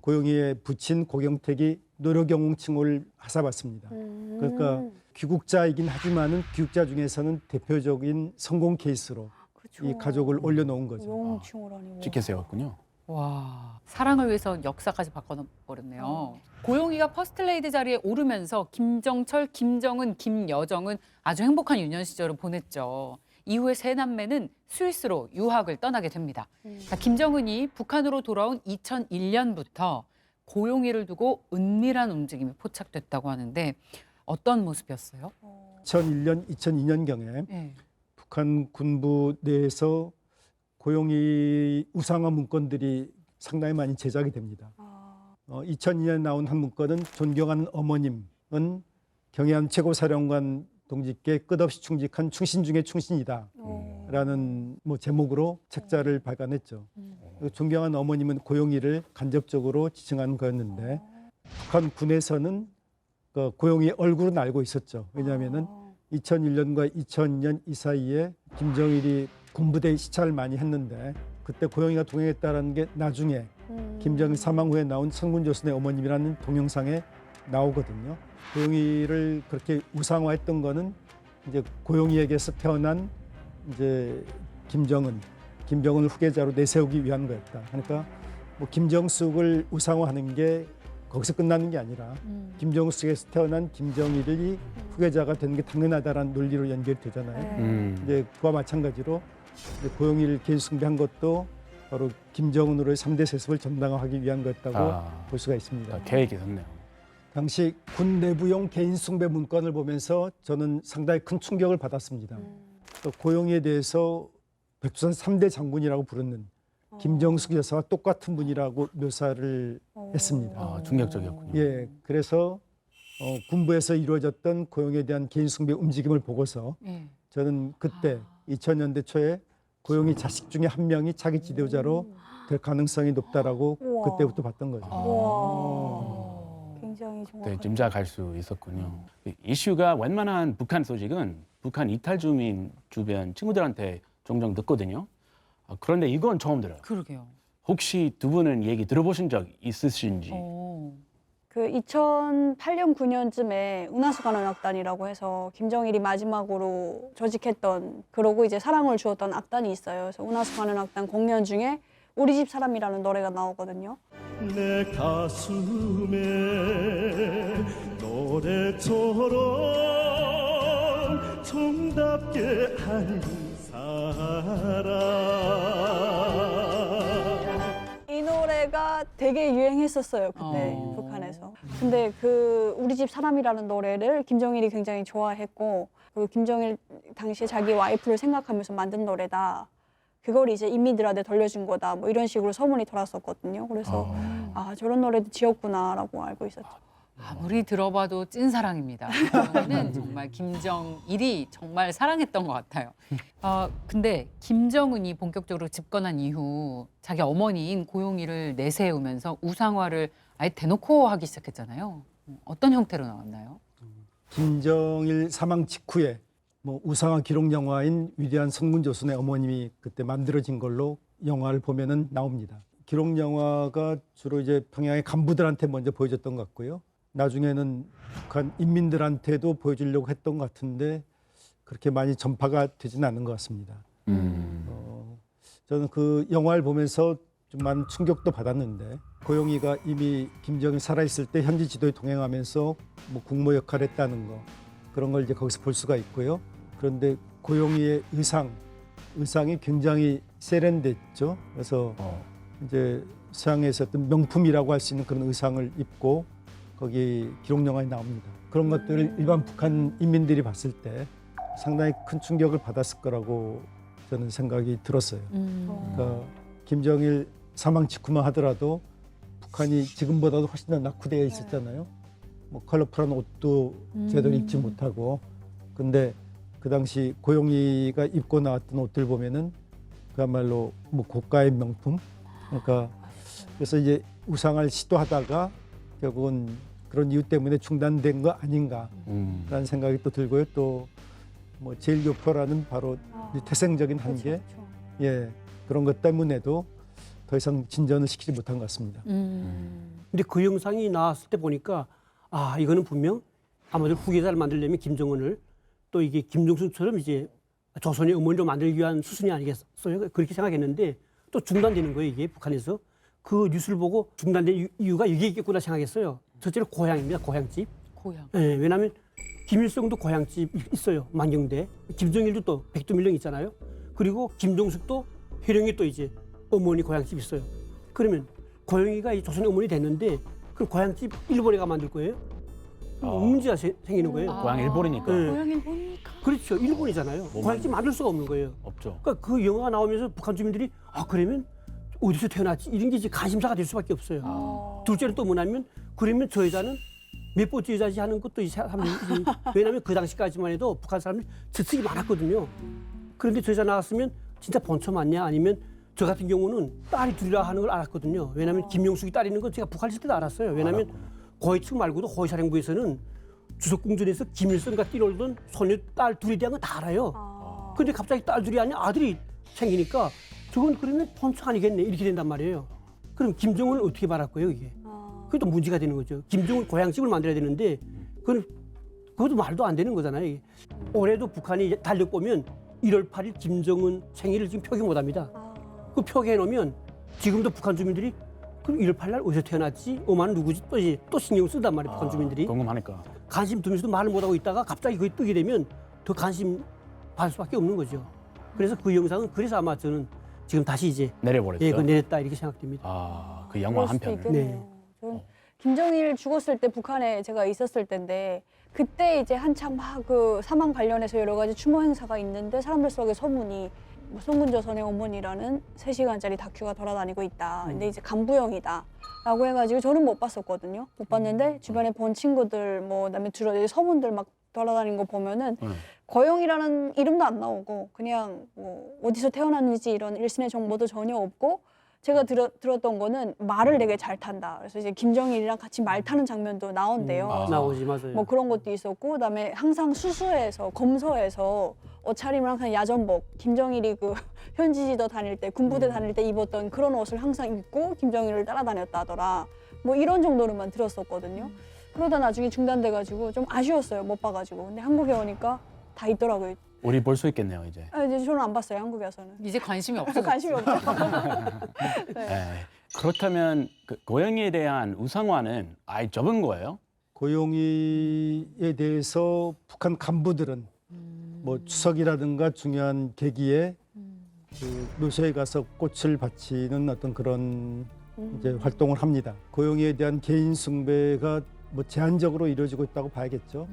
고용이의 부친 고경택이 노력영웅 칭호를 하사받습니다. 그러니까 귀국자이긴 하지만은 귀국자 중에서는 대표적인 성공 케이스로 그렇죠. 이 가족을 올려놓은 거죠. 영웅칭호라니. 찍게 세웠군요. 와, 사랑을 위해서 역사까지 바꿔버렸네요. 고용이가 퍼스트레이디 자리에 오르면서 김정철, 김정은, 김여정은 아주 행복한 유년 시절을 보냈죠. 이후에 세 남매는 스위스로 유학을 떠나게 됩니다. 자, 김정은이 북한으로 돌아온 2001년부터 고용이를 두고 은밀한 움직임이 포착됐다고 하는데 어떤 모습이었어요? 2001년, 2002년경에 네. 북한 군부 내에서 고용이 우상화 문건들이 상당히 많이 제작이 됩니다. 2002년에 나온 한 문건은 존경하는 어머님은 경해안 최고사령관 동지께 끝없이 충직한 충신 중의 충신이다 라는 제목으로 책자를 발간했죠. 존경하는 어머님은 고용이를 간접적으로 지칭하는 거였는데 북한 군에서는 고용이 얼굴은 알고 있었죠. 왜냐하면은 2001년과 2002년 이 사이에 김정일이 군부대에 시찰을 많이 했는데 그때 고용이가 동행했다는 게 나중에 김정일 사망 후에 나온 선군조선의 어머님이라는 동영상에 나오거든요. 고용이를 그렇게 우상화했던 거는 이제 고용이에게서 태어난 이제 김정은을 후계자로 내세우기 위한 거였다. 그러니까 김정숙을 우상화하는 게 거기서 끝나는 게 아니라 김정숙에서 태어난 김정일이 후계자가 되는 게 당연하다라는 논리로 연결되잖아요. 이제 그와 마찬가지로 이제 고용이를 계승배한 것도 바로 김정은으로의 3대 세습을 정당화하기 위한 거였다고 볼 수가 있습니다. 계획이 있었네요. 당시 군 내부용 개인 숭배 문건을 보면서 저는 상당히 큰 충격을 받았습니다. 또 고용이에 대해서 백두산 3대 장군이라고 부르는 김정숙 여사와 똑같은 분이라고 묘사를 했습니다. 충격적이었군요. 예, 그래서 군부에서 이루어졌던 고용에 대한 개인 숭배 움직임을 보고서 저는 그때 2000년대 초에 고용이 자식 중에 한 명이 차기 지도자로 될 가능성이 높다라고 우와. 그때부터 봤던 거죠. 와. 굉장히 네, 정확하게. 짐작할 수 있었군요. 이슈가 웬만한 북한 소식은 북한 이탈 주민 주변 친구들한테 종종 듣거든요. 그런데 이건 처음 들어요. 그러게요. 혹시 두 분은 얘기 들어보신 적 있으신지? 그 2008년 9년쯤에 은하수관원악단이라고 해서 김정일이 마지막으로 조직했던 그러고 이제 사랑을 주었던 악단이 있어요. 그래서 은하수관원악단 공연 중에 우리 집 사람이라는 노래가 나오거든요. 내 가슴에 노래처럼 정답게 할 사람. 이 노래가 되게 유행했었어요 그때 북한에서. 근데 그 우리 집 사람이라는 노래를 김정일이 굉장히 좋아했고 그 김정일 당시에 자기 와이프를 생각하면서 만든 노래다. 그걸 이제 인민들한테 돌려준 거다. 뭐 이런 식으로 소문이 돌았었거든요. 그래서 저런 노래도 지었구나라고 알고 있었죠. 아무리 들어봐도 찐사랑입니다. 저는 정말 김정일이 정말 사랑했던 것 같아요. 근데 김정은이 본격적으로 집권한 이후 자기 어머니인 고용이를 내세우면서 우상화를 아예 대놓고 하기 시작했잖아요. 어떤 형태로 나왔나요? 김정일 사망 직후에 우상화 기록 영화인 위대한 선군조선의 어머님이 그때 만들어진 걸로 영화를 보면은 나옵니다. 기록 영화가 주로 이제 평양의 간부들한테 먼저 보여줬던 것 같고요. 나중에는 북한 인민들한테도 보여주려고 했던 것 같은데 그렇게 많이 전파가 되지는 않은 것 같습니다. 저는 그 영화를 보면서 좀 많은 충격도 받았는데 고용이가 이미 김정일 살아있을 때 현지 지도에 동행하면서 뭐 국모 역할을 했다는 거 그런 걸 이제 거기서 볼 수가 있고요. 그런데 고용이의 의상이 굉장히 세련됐죠. 그래서 이제 서양에서 어떤 명품이라고 할 수 있는 그런 의상을 입고 거기 기록 영화에 나옵니다. 그런 것들을 일반 북한 인민들이 봤을 때 상당히 큰 충격을 받았을 거라고 저는 생각이 들었어요. 그러니까 김정일 사망 직후만 하더라도 북한이 지금보다도 훨씬 더 낙후되어 있었잖아요. 뭐 컬러풀한 옷도 제대로 입지 못하고. 근데 그 당시 고용이가 입고 나왔던 옷들 보면은 그야말로 뭐 고가의 명품. 그러니까 그래서 이제 우상을 시도하다가 결국은 그런 이유 때문에 중단된 거 아닌가라는 생각이 또 들고요. 또 뭐 제일교포라는 바로 태생적인 한계, 예 그런 것 때문에도 더 이상 진전을 시키지 못한 것 같습니다. 근데 그 영상이 나왔을 때 보니까 아 이거는 분명 아마도 후계자를 만들려면 김정은을 또 이게 김정수처럼 이제 조선의 어머니로 만들기 위한 수순이 아니겠어요? 그렇게 생각했는데 또 중단되는 거예요 이게 북한에서. 그 뉴스를 보고 중단된 이유가 이게 있겠구나 생각했어요. 첫째로 고향입니다. 고향집. 고향. 예, 왜냐하면 김일성도 고향집 있어요. 만경대. 김정일도 또 백두밀령 있잖아요. 그리고 김종숙도 회령이 또 이제 어머니 고향집 있어요. 그러면 고영이가 이 조선의 어머니 됐는데 그럼 고향집 일본에가 만들 거예요? 문제가 생기는 거예요. 고향 일본이니까. 네. 고향 일본이니까. 그렇죠. 일본이잖아요. 고향집 만들 수가 없는 거예요. 없죠. 그러니까 그 영화가 나오면서 북한 주민들이 아 그러면 어디서 태어났지? 이런 게 이제 관심사가 될 수밖에 없어요. 둘째는 또 뭐냐면 그러면 저 여자는 몇 번째 여자지 하는 것도 이제 사람들이 왜냐하면 그 당시까지만 해도 북한 사람들이 저축이 많았거든요. 그런데 저 여자 나왔으면 진짜 본처 맞냐 아니면 저 같은 경우는 딸이 둘이라 하는 걸 알았거든요. 왜냐하면 김용숙이 딸 있는 건 제가 북한 있을 때도 알았어요. 왜냐하면 고위 측 말고도 호위사령부에서는 주석궁전에서 김일성과 뛰놀던 소녀 딸 둘에 대한 건 다 알아요. 근데 갑자기 딸 둘이 아니라 아들이 생기니까 저건 그러면 본처 아니겠네 이렇게 된단 말이에요. 그럼 김정은을 어떻게 말할 거예요 이게? 그게 또 문제가 되는 거죠. 김정은 고향집을 만들어야 되는데 그것도 말도 안 되는 거잖아요. 이게. 올해도 북한이 달력 보면 1월 8일 김정은 생일을 지금 표기 못합니다. 그 표기해 놓으면 지금도 북한 주민들이 그럼 1월 8일 날 어디서 태어났지? 엄마는 누구지? 또 신경 쓰단 말이에요. 북한 주민들이. 궁금하니까. 관심 두면서도 말을 못하고 있다가 갑자기 그게 뜨게 되면 더 관심 받을 수밖에 없는 거죠. 그래서 그 영상은 그래서 아마 저는 지금 다시 이제 내려버렸어요. 예, 그 내렸다 이렇게 생각됩니다. 아, 그 영화 그럴 한 수도 편을. 있겠네요. 네. 저는 김정일 죽었을 때 북한에 제가 있었을 때인데 그때 이제 한참 막 그 사망 관련해서 여러 가지 추모 행사가 있는데 사람들 속에 소문이 뭐 송군조선의 어머니라는 3시간짜리 다큐가 돌아다니고 있다. 근데 이제 간부영이다. 라고 해가지고 저는 못 봤었거든요. 못 봤는데 주변에 본 친구들 뭐 그다음에 주로 소문들 막 돌아다니는 거 보면은 고영이라는 이름도 안 나오고 그냥 뭐 어디서 태어났는지 이런 일신의 정보도 전혀 없고 제가 들었던 거는 말을 되게 잘 탄다. 그래서 이제 김정일이랑 같이 말 타는 장면도 나온대요. 그래서 나오지 맞아요. 뭐 그런 것도 있었고 그다음에 항상 수수에서 검소에서 옷차림을 항상 야전복 김정일이 그 현지지도 다닐 때 군부대 다닐 때 입었던 그런 옷을 항상 입고 김정일을 따라다녔다 하더라. 뭐 이런 정도로만 들었었거든요. 그러다 나중에 중단돼가지고 좀 아쉬웠어요. 못 봐가지고. 근데 한국에 오니까 다 있더라고요. 우리 볼 수 있겠네요 이제. 아, 이제 저는 안 봤어요. 한국에 와서는. 이제 관심이 없어. 관심이 없죠. 네. 네. 그렇다면 그 고영이에 대한 우상화는 아예 접은 거예요? 고용이에 대해서 북한 간부들은 뭐 추석이라든가 중요한 계기에 그 묘소에 가서 꽃을 바치는 어떤 그런 이제 활동을 합니다. 고용이에 대한 개인 숭배가 뭐 제한적으로 이루어지고 있다고 봐야겠죠.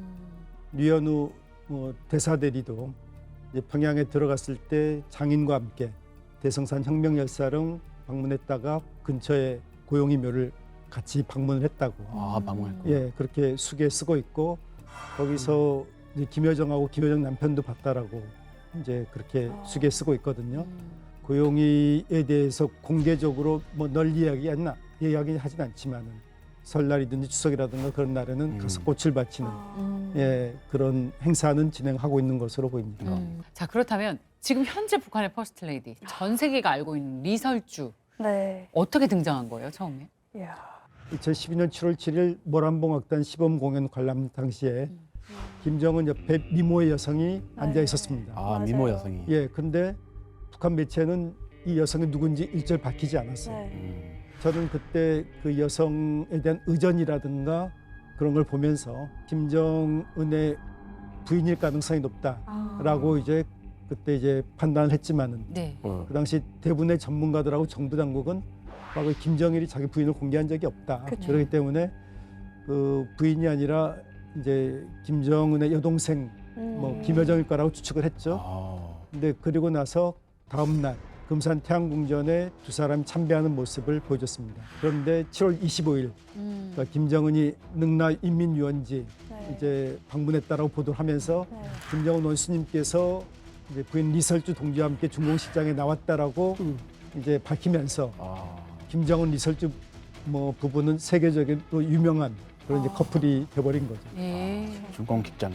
류현우 뭐 대사 대리도 이제 평양에 들어갔을 때 장인과 함께 대성산 혁명열사릉 방문했다가 근처에 고용이 묘를 같이 방문을 했다고. 아, 방문했고. 예, 그렇게 수기에 쓰고 있고 거기서 이제 김여정하고 김여정 남편도 봤다라고 이제 그렇게 수기에 쓰고 있거든요. 고용이에 대해서 공개적으로 뭐 널리 이야기하진 않지만은 설날이든지 추석이라든가 그런 날에는 가서 꽃을 바치는 예, 그런 행사는 진행하고 있는 것으로 보입니다. 자, 그렇다면 지금 현재 북한의 퍼스트 레이디, 전 세계가 알고 있는 리설주 네. 어떻게 등장한 거예요, 처음에? 이야. 2012년 7월 7일 모란봉악단 시범 공연 관람 당시에 김정은 옆에 미모의 여성이 앉아 있었습니다. 아, 맞아요. 미모 여성이. 예, 근데 북한 매체는 이 여성이 누군지 일절 밝히지 않았어요. 네. 저는 그때 그 여성에 대한 의전이라든가 그런 걸 보면서 김정은의 부인일 가능성이 높다라고 이제 그때 이제 판단을 했지만은 네. 그 당시 대부분의 전문가들하고 정부 당국은 과거 김정일이 자기 부인을 공개한 적이 없다. 그쵸. 그렇기 때문에 그 부인이 아니라 이제 김정은의 여동생 뭐 김여정일 거라고 추측을 했죠. 아, 근데 그리고 나서 다음 날 금산 태양궁전에 두 사람이 참배하는 모습을 보여줬습니다. 그런데 7월 25일 그러니까 김정은이 능라 인민유원지 네. 이제 방문했다라고 보도를 하면서 네. 김정은 원수님께서 이제 부인 리설주 동지와 함께 중공식장에 나왔다라고 이제 밝히면서 아. 김정은 리설주 뭐 부부는 세계적으로 유명한 그런 이제 커플이 돼버린 거죠. 예. 중공식장에.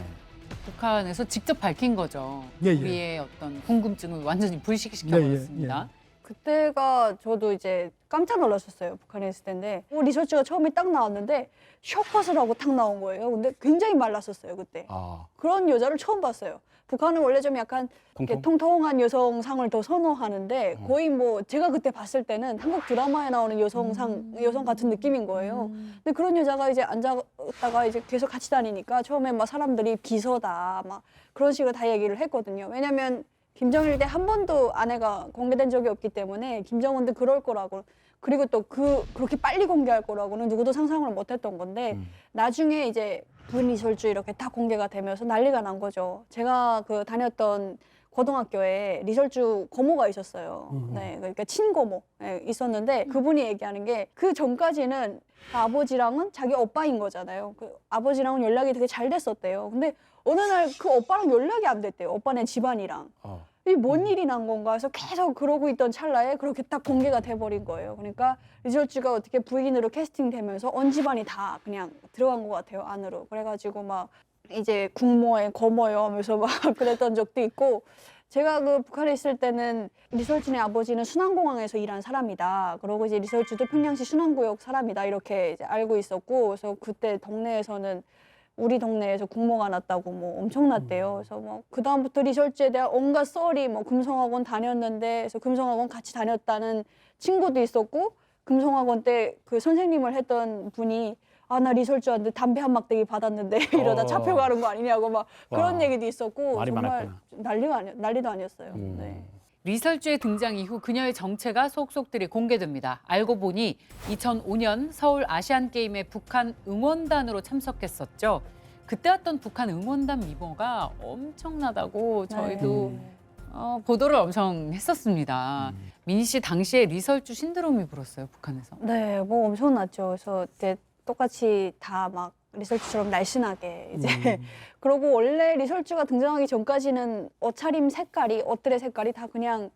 북한에서 직접 밝힌 거죠. 예, 예. 우리의 어떤 궁금증을 완전히 불식시켜 예, 예, 버렸습니다. 그때가 저도 이제 깜짝 놀랐었어요. 북한에 있을 때인데 리설주가 처음에 딱 나왔는데 숏컷을 하고 탁 나온 거예요. 근데 굉장히 말랐었어요 그때. 아, 그런 여자를 처음 봤어요. 북한은 원래 좀 약간 이렇게 통통? 통통한 여성상을 더 선호하는데 거의 뭐 제가 그때 봤을 때는 한국 드라마에 나오는 여성 같은 느낌인 거예요. 근데 그런 여자가 이제 앉았다가 이제 계속 같이 다니니까 처음에 막 사람들이 비서다 막 그런 식으로 다 얘기를 했거든요. 왜냐면 김정일 때 한 번도 아내가 공개된 적이 없기 때문에 김정은도 그럴 거라고 그리고 또 그렇게 빨리 공개할 거라고는 누구도 상상을 못 했던 건데 나중에 이제 부인 리설주 이렇게 다 공개가 되면서 난리가 난 거죠. 제가 그 다녔던 고등학교에 리설주 고모가 있었어요. 네, 그러니까 친고모 있었는데 그분이 얘기하는 게 그 전까지는 아버지랑은 자기 오빠인 거잖아요. 그 아버지랑은 연락이 되게 잘 됐었대요. 근데 어느 날 그 오빠랑 연락이 안 됐대요. 오빠네 집안이랑. 어. 이 뭔 일이 난 건가 해서 계속 그러고 있던 찰나에 그렇게 딱 공개가 돼버린 거예요. 그러니까 리설주가 어떻게 부인으로 캐스팅되면서 온 집안이 다 그냥 들어간 것 같아요, 안으로. 그래가지고 막 이제 국모에 거모요 하면서 막 그랬던 적도 있고 제가 그 북한에 있을 때는 리설주네 아버지는 순안공항에서 일한 사람이다. 그러고 이제 리설주도 평양시 순안구역 사람이다. 이렇게 이제 알고 있었고 그래서 그때 동네에서는 우리 동네에서 국모가 났다고 뭐 엄청났대요. 그래서 뭐 그다음부터 리설주에 대한 온갖 썰이 뭐 금성학원 다녔는데 그래서 금성학원 같이 다녔다는 친구도 있었고 금성학원 때 그 선생님을 했던 분이 아, 나 리설주한테 담배 한 막대기 받았는데 이러다 잡혀가는 거 아니냐고 막 그런 와. 얘기도 있었고 말이 정말 많았구나. 난리도 아니었어요. 네. 리설주의 등장 이후 그녀의 정체가 속속들이 공개됩니다. 알고 보니 2005년 서울 아시안게임에 북한 응원단으로 참석했었죠. 그때 왔던 북한 응원단 미모가 엄청나다고 저희도 보도를 엄청 했었습니다. 민희 씨 당시에 리설주 신드롬이 불었어요, 북한에서. 네, 뭐 엄청났죠. 그래서 그때 똑같이 다 막 리설주처럼 날씬하게 이제 그러고 원래 리설주가 등장하기 전까지는 옷차림 색깔이 옷들의 색깔이 다 그냥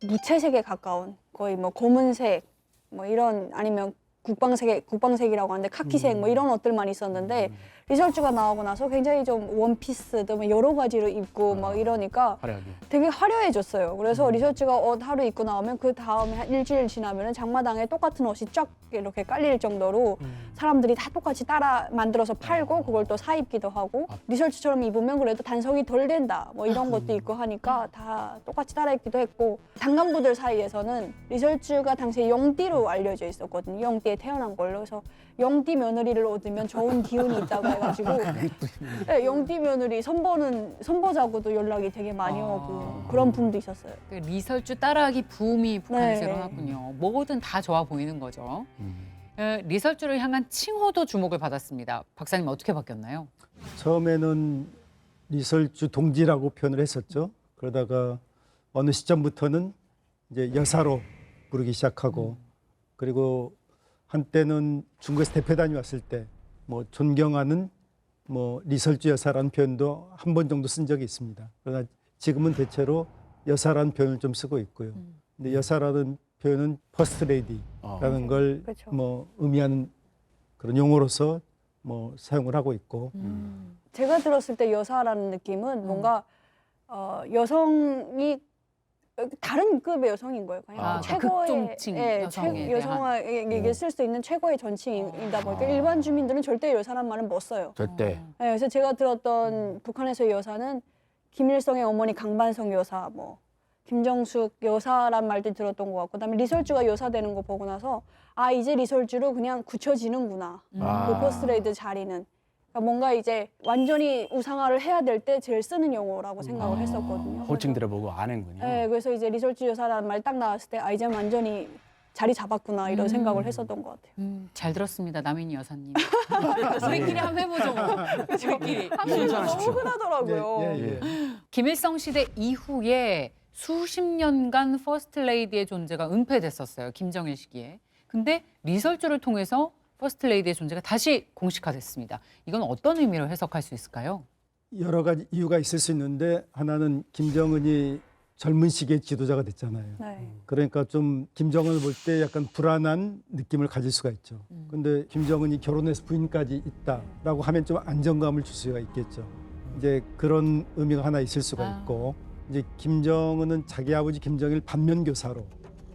무채색에 가까운 거의 뭐 검은색 뭐 이런 아니면 국방색이라고 하는데 카키색 뭐 이런 옷들만 있었는데 리설주가 나오고 나서 굉장히 좀 원피스도 뭐 여러 가지로 입고 막 이러니까 화려하게. 되게 화려해졌어요. 그래서 리설주가 옷 하루 입고 나오면 그 다음에 한 일주일 지나면은 장마당에 똑같은 옷이 쫙 이렇게 깔릴 정도로 사람들이 다 똑같이 따라 만들어서 팔고 그걸 또 사 입기도 하고 리설주처럼 입으면 그래도 단속이 덜 된다 뭐 이런 것도 있고 하니까 다 똑같이 따라 입기도 했고 단간부들 사이에서는 리설주가 당시에 영띠로 알려져 있었거든요. 영띠에 태어난 걸로. 그래서 영띠 며느리를 얻으면 좋은 기운이 있다고 해가지고 네, 영띠 며느리 선보자고도 연락이 되게 많이 오고 그런 분도 있었어요. 그 리설주 따라하기 붐이 북한에서 네. 일어났군요. 뭐든 다 좋아 보이는 거죠. 리설주를 향한 칭호도 주목을 받았습니다. 박사님 어떻게 바뀌었나요? 처음에는 리설주 동지라고 표현을 했었죠. 그러다가 어느 시점부터는 이제 여사로 부르기 시작하고 그리고 한때는 중국에서 대표단이 왔을 때 뭐 존경하는 뭐 리설주 여사라는 표현도 한 번 정도 쓴 적이 있습니다. 그러나 지금은 대체로 여사라는 표현을 좀 쓰고 있고요. 근데 여사라는 표현은 퍼스트 레이디라는 걸 그렇죠. 뭐 의미하는 그런 용어로서 뭐 사용을 하고 있고 제가 들었을 때 여사라는 느낌은 뭔가 여성이 다른 급의 여성인 거예요. 그냥 아, 최고의 극존칭 여성에 여성에게 쓸 수 있는 최고의 전칭이다 보니까 일반 주민들은 절대 여사란 말은 못 써요. 절대. 네, 그래서 제가 들었던 북한에서의 여사는 김일성의 어머니 강반성 여사, 뭐 김정숙 여사란 말도 들었던 것 같고, 그다음에 리설주가 여사 되는 거 보고 나서 아 이제 리설주로 그냥 굳혀지는구나. 아. 그 퍼스트레이드 자리는. 그러니까 뭔가 이제 완전히 우상화를 해야 될 때 제일 쓰는 용어라고 생각을 했었거든요. 호칭 들어보고 아는군요. 네, 그래서 이제 리설주 여사라는 말 딱 나왔을 때 아 이제 완전히 자리 잡았구나 이런 생각을 했었던 것 같아요. 잘 들었습니다, 남인희 여사님. 우리끼리 한번 해보죠. 뭐. 우리끼리. 너무 흔하더라고요. 예. 김일성 시대 이후에 수십 년간 퍼스트 레이디의 존재가 은폐됐었어요. 김정일 시기에. 근데 리설주를 통해서 퍼스트 레이디의 존재가 다시 공식화됐습니다. 이건 어떤 의미로 해석할 수 있을까요? 여러 가지 이유가 있을 수 있는데 하나는 김정은이 젊은 시기의 지도자가 됐잖아요. 네. 그러니까 좀 김정은을 볼 때 약간 불안한 느낌을 가질 수가 있죠. 근데 김정은이 결혼해서 부인까지 있다라고 하면 좀 안정감을 줄 수가 있겠죠. 이제 그런 의미가 하나 있을 수가 있고, 이제 김정은은 자기 아버지 김정일 반면교사로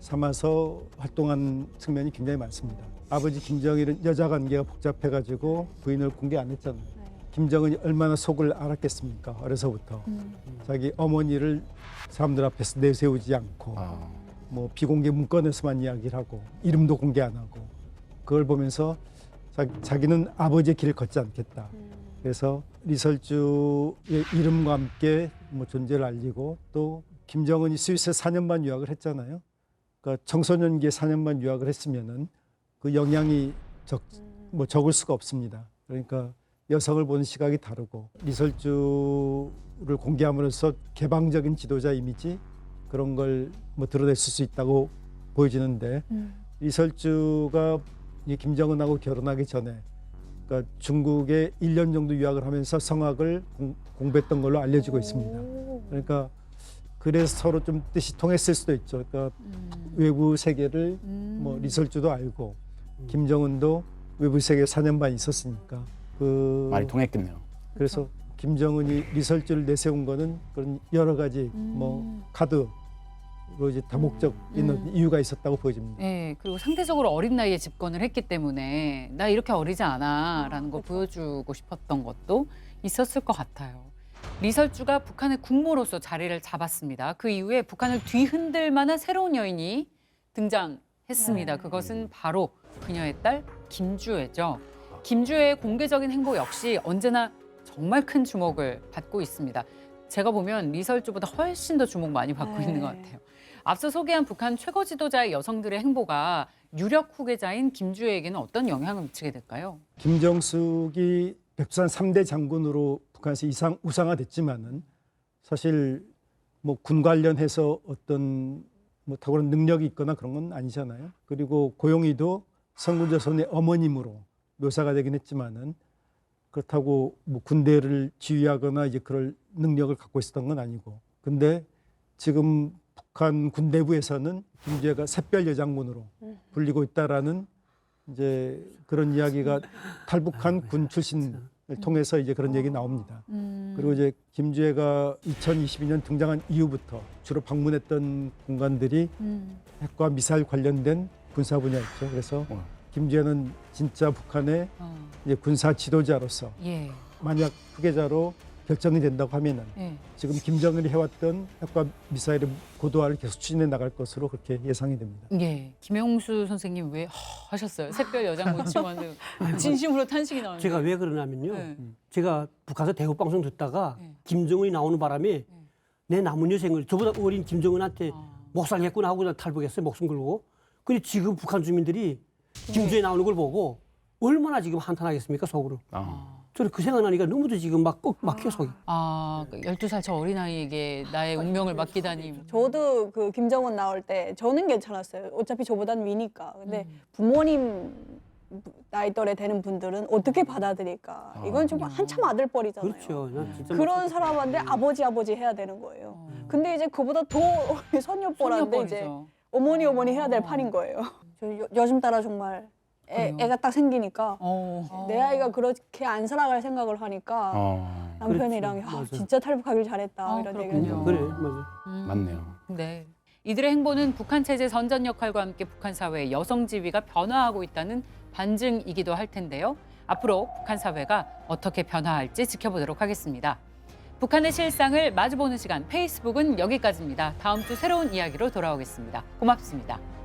삼아서 활동한 측면이 굉장히 많습니다. 아버지 김정일은 여자 관계가 복잡해가지고 부인을 공개 안 했잖아요. 김정은이 얼마나 속을 알았겠습니까? 어려서부터 자기 어머니를 사람들 앞에서 내세우지 않고 뭐 비공개 문건에서만 이야기를 하고 이름도 공개 안 하고, 그걸 보면서 자기는 아버지의 길을 걷지 않겠다. 그래서 리설주의 이름과 함께 뭐 존재를 알리고, 또 김정은이 스위스에 4년 반 유학을 했잖아요. 그러니까 청소년기에 4년 반 유학을 했으면은 그 영향이 적을 수가 없습니다. 그러니까 여성을 보는 시각이 다르고, 리설주를 공개함으로써 개방적인 지도자 이미지 그런 걸 뭐 드러냈을 수 있다고 보여지는데, 리설주가 이 김정은하고 결혼하기 전에 그러니까 중국에 1년 정도 유학을 하면서 성악을 공부했던 걸로 알려지고 있습니다. 그러니까 그래서 서로 좀 뜻이 통했을 수도 있죠. 그러니까 외부 세계를 뭐 리설주도 알고 김정은도 외부 세계에 4년 반 있었으니까 많이 통했겠네요. 그래서 김정은이 리설주를 내세운 거는 그런 여러 가지 뭐 카드로 이제 다목적인 어떤 이유가 있었다고 보여집니다. 네, 그리고 상대적으로 어린 나이에 집권을 했기 때문에 나 이렇게 어리지 않아라는 거 보여주고 싶었던 것도 있었을 것 같아요. 리설주가 북한의 국모로서 자리를 잡았습니다. 그 이후에 북한을 뒤흔들 만한 새로운 여인이 등장했습니다. 그것은 바로 그녀의 딸 김주애죠. 김주애의 공개적인 행보 역시 언제나 정말 큰 주목을 받고 있습니다. 제가 보면 리설주보다 훨씬 더 주목 많이 받고 있는 것 같아요. 앞서 소개한 북한 최고 지도자의 여성들의 행보가 유력 후계자인 김주애에게는 어떤 영향을 미치게 될까요? 김정숙이 백두산 3대 장군으로 북한에서 우상화됐지만은 사실 뭐 군 관련해서 어떤 뭐 탁월한 능력이 있거나 그런 건 아니잖아요. 그리고 고용이도 선군조선의 어머님으로 묘사가 되긴 했지만은 그렇다고 뭐 군대를 지휘하거나 이제 그럴 능력을 갖고 있었던 건 아니고, 근데 지금 북한 군대부에서는 김주애가 샛별 여장군으로 불리고 있다라는 이제 그런 이야기가 탈북한 군 출신을 통해서 이제 그런 얘기 나옵니다. 그리고 이제 김주애가 2022년 등장한 이후부터 주로 방문했던 군관들이 핵과 미사일 관련된 군사 분야였죠. 그래서 김주애는 진짜 북한의 이제 군사 지도자로서 예. 만약 후계자로 결정이 된다고 하면은 지금 김정은이 해왔던 핵과 미사일의 고도화를 계속 추진해 나갈 것으로 그렇게 예상이 됩니다. 예. 김영수 선생님 왜 하셨어요? 샛별 여장군 치고는 진심으로 탄식이 나오는데. 제가 왜 그러냐면요. 네. 제가 북한에서 대북 방송 듣다가 김정은이 나오는 바람에 내 남은 여생을 저보다 어린 김정은한테 목살했구나 하고 탈북했어요. 목숨 걸고. 근데 지금 북한 주민들이 김주애 나오는 걸 보고 얼마나 지금 한탄하겠습니까, 속으로. 저는 그 생각나니까 너무도 지금 막 꼭 막혀 속이. 12살 저 어린아이에게 나의 운명을 맡기다니. 저도 그 김정은 나올 때 저는 괜찮았어요. 어차피 저보단 위니까. 근데 부모님 나이 또래 되는 분들은 어떻게 받아들일까? 이건 정말 한참 아들뻘이잖아요. 그렇죠. 난 진짜 그런 사람한테 아버지 해야 되는 거예요. 근데 이제 그보다 더 손녀뻘한데 이제 어머니 해야 될 판인 거예요. 저 요즘 따라 정말 애가 딱 생기니까 어. 내 아이가 그렇게 안 살아갈 생각을 하니까 남편이랑 그렇죠. 야, 맞아. 진짜 탈북하길 잘했다 어, 이런 그렇군요. 얘기를 그래, 맞아. 맞네요. 네. 이들의 행보는 북한 체제 선전 역할과 함께 북한 사회의 여성 지위가 변화하고 있다는 반증이기도 할 텐데요. 앞으로 북한 사회가 어떻게 변화할지 지켜보도록 하겠습니다. 북한의 실상을 마주보는 시간 페이스북은 여기까지입니다. 다음 주 새로운 이야기로 돌아오겠습니다. 고맙습니다.